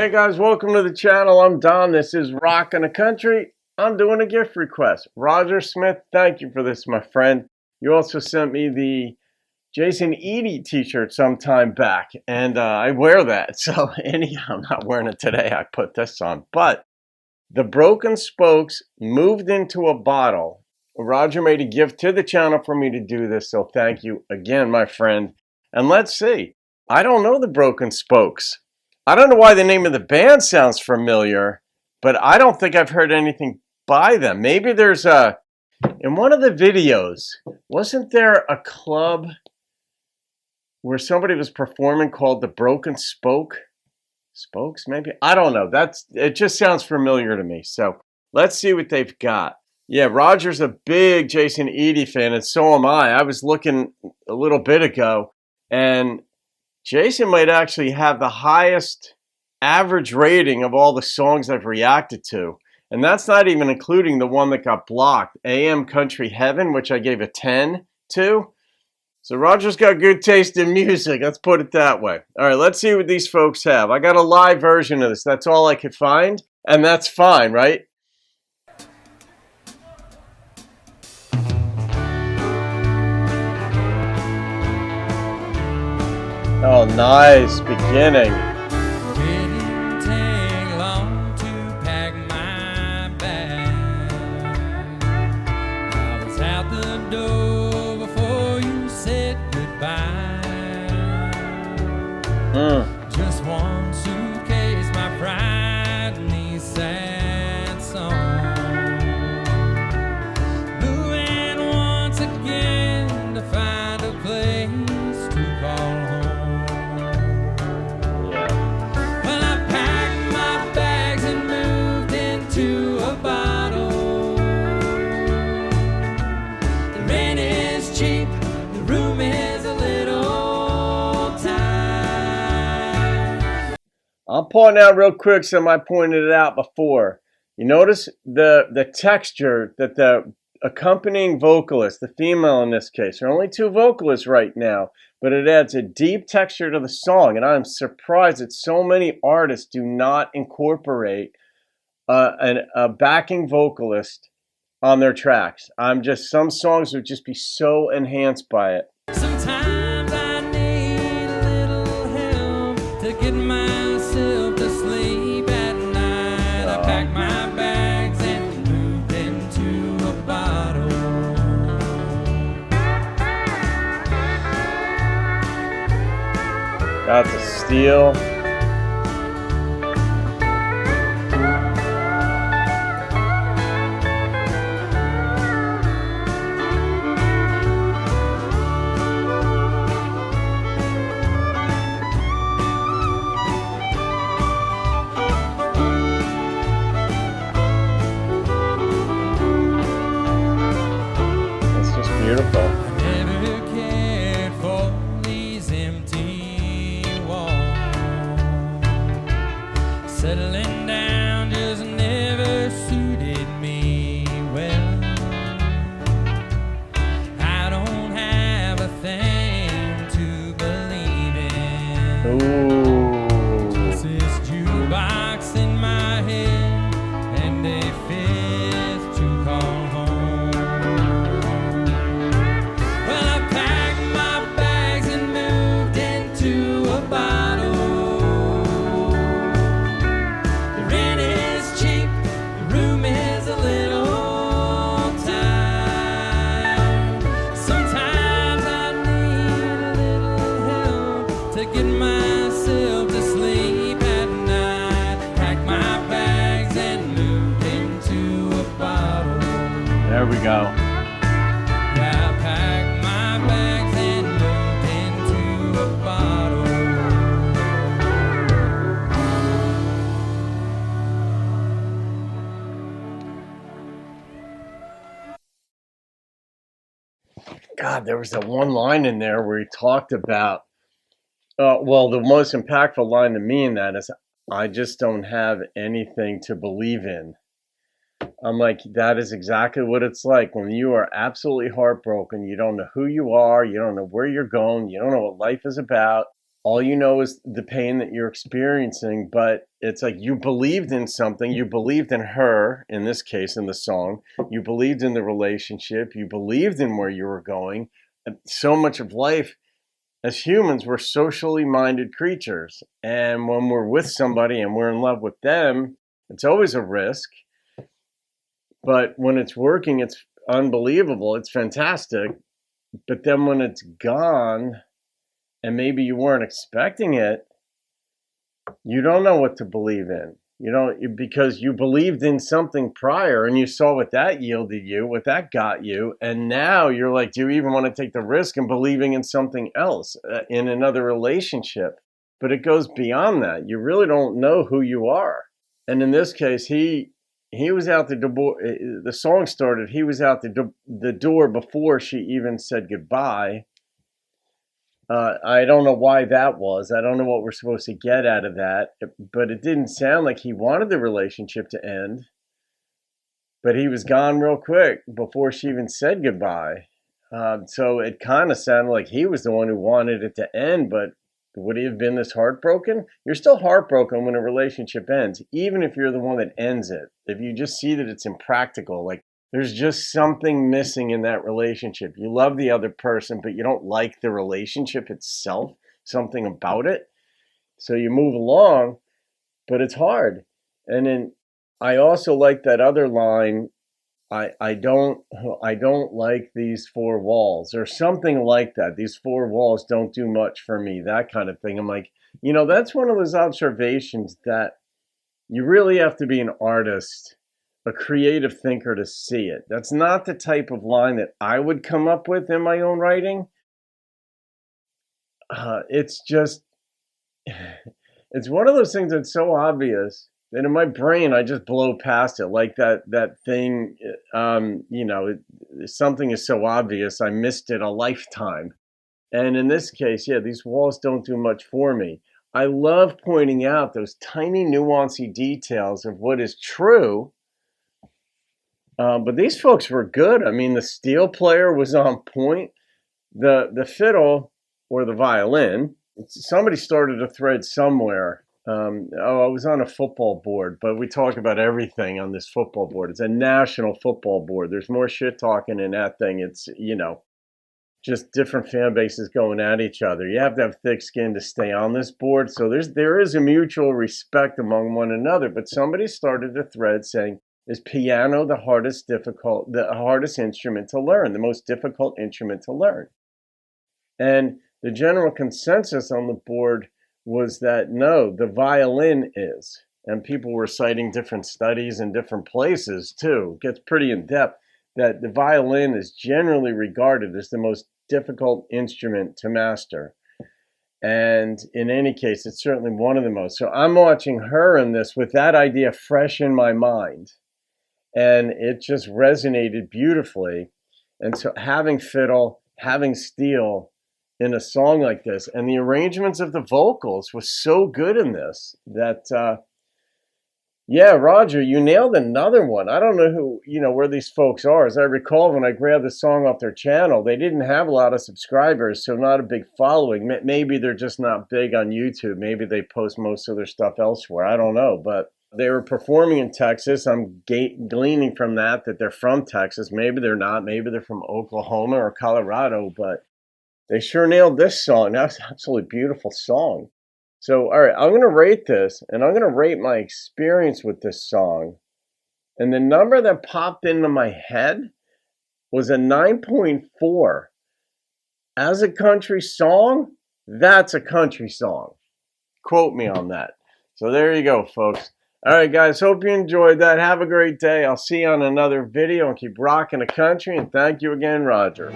Hey guys, welcome to the channel. I'm Don. This is Rockin' the Country. I'm doing a gift request. Roger Smith, thank you for this, my friend. You also sent me the Jason Eady t-shirt some time back, and I wear that. So anyhow, I'm not wearing it today. I put this on. But the Broken Spokes moved into a bottle. Roger made a gift to the channel for me to do this, so thank you again, my friend. And let's see. I don't know the Broken Spokes. I don't know why the name of the band sounds familiar, but I don't think I've heard anything by them. Maybe there's in one of the videos, wasn't there a club where somebody was performing called the Broken Spokes, maybe? I don't know. It just sounds familiar to me. So let's see what they've got. Yeah, Roger's a big Jason Eady fan, and so am I. I was looking a little bit ago, and Jason might actually have the highest average rating of all the songs I've reacted to. And that's not even including the one that got blocked, AM Country Heaven, which I gave a 10 to. So Roger's got good taste in music, let's put it that way. All right, let's see what these folks have. I got a live version of this. That's all I could find, and that's fine, right? Oh, nice beginning. Didn't take long to pack my bag. I was out the door before you said goodbye. Just one suitcase, my pride, and these sad songs. Moving once again to find a place to call home. I'll point out real quick some I pointed it out before. You notice the texture that the accompanying vocalist, the female in this case, there are only two vocalists right now, but it adds a deep texture to the song, and I'm surprised that so many artists do not incorporate a backing vocalist on their tracks. Some songs would just be so enhanced by it. Sometimes I need a little help to get myself to sleep at night. I packed my bags and moved into a bottle. That's a steal. Beautiful. I never cared for these empty walls. Settling down just never suited me well. I don't have a thing to believe in. Ooh. Just this jukebox in my head and a fifth to call home. There we go. Yeah, I packed my bags and moved into a bottle. God, there was that one line in there where he talked about, well, the most impactful line to me in that is, I just don't have anything to believe in. I'm like, that is exactly what it's like when you are absolutely heartbroken. You don't know who you are. You don't know where you're going. You don't know what life is about. all you know is the pain that you're experiencing, but it's like you believed in something. You believed in her, in this case, in the song. You believed in the relationship. You believed in where you were going. So much of life, as humans, we're socially minded creatures. And when we're with somebody and we're in love with them, it's always a risk. But when it's working, it's unbelievable. It's fantastic. But then when it's gone, and maybe you weren't expecting it, you don't know what to believe in. You don't, because you believed in something prior and you saw what that yielded you, what that got you, and now you're like, do you even want to take the risk in believing in something else, in another relationship? But it goes beyond that. You really don't know who you are. And in this case, he was out the door. The song started. He was out the door before she even said goodbye. I don't know why that was. I don't know what we're supposed to get out of that, but it didn't sound like he wanted the relationship to end. But he was gone real quick before she even said goodbye. So it kind of sounded like he was the one who wanted it to end, but would he have been this heartbroken? You're still heartbroken when a relationship ends, even if you're the one that ends it. If you just see that it's impractical, like there's just something missing in that relationship. You love the other person, but you don't like the relationship itself, something about it. So you move along, but it's hard. And then I also like that other line, I don't like these four walls, or something like that. These four walls don't do much for me, that kind of thing. I'm like, that's one of those observations that you really have to be an artist, a creative thinker, to see it. That's not the type of line that I would come up with in my own writing. It's just, it's one of those things that's so obvious that in my brain I just blow past it, like that thing. Something is so obvious I missed it a lifetime. And in this case, yeah, these walls don't do much for me. I love pointing out those tiny nuancy details of what is true. But these folks were good. I mean, the steel player was on point. The fiddle, or the violin, somebody started a thread somewhere. I was on a football board, but we talk about everything on this football board. It's a national football board. There's more shit talking in that thing. It's, just different fan bases going at each other. You have to have thick skin to stay on this board. So there is a mutual respect among one another. But somebody started a thread saying, is piano the hardest instrument to learn, the most difficult instrument to learn? And the general consensus on the board was that no, the violin is. And people were citing different studies in different places too. It gets pretty in depth, that the violin is generally regarded as the most difficult instrument to master. And in any case, it's certainly one of the most. So I'm watching her in this with that idea fresh in my mind. And it just resonated beautifully. And so having fiddle, having steel in a song like this, and the arrangements of the vocals was so good in this that, yeah, Roger, you nailed another one. I don't know where these folks are. As I recall, when I grabbed the song off their channel, they didn't have a lot of subscribers, so not a big following. Maybe they're just not big on YouTube. Maybe they post most of their stuff elsewhere. I don't know, but they were performing in Texas. I'm gleaning from that they're from Texas. Maybe they're not. Maybe they're from Oklahoma or Colorado, but they sure nailed this song. That's an absolutely beautiful song. So, all right, I'm going to rate this, and I'm going to rate my experience with this song. And the number that popped into my head was a 9.4. As a country song, that's a country song. Quote me on that. So there you go, folks. All right, guys, hope you enjoyed that. Have a great day. I'll see you on another video, and keep rocking the country. And thank you again, Roger.